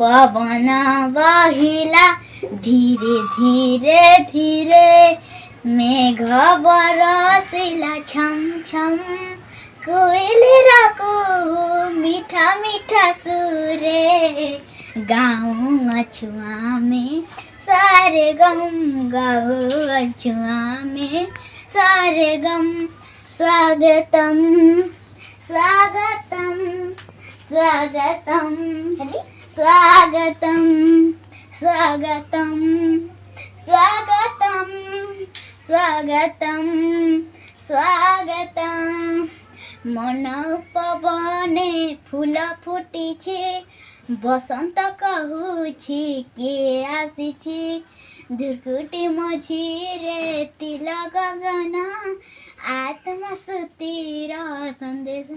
पवन बहिला धीरे धीरे धीरे मेघ बरसिला छम छम कोइलरा को मीठा मीठा सुरे गाऊं अछुआ में सारे गम गाऊं अछुआ में सारे गम स्वागतम स्वागतम स्वागतम स्वागतम स्वागतम स्वागतम स्वागतम स्वागतम मन पवने फूल फुटी बसंत कहूछि किए आसी धुरकुटी मझिरे तिल गगन आत्मा सुतिर संदेश।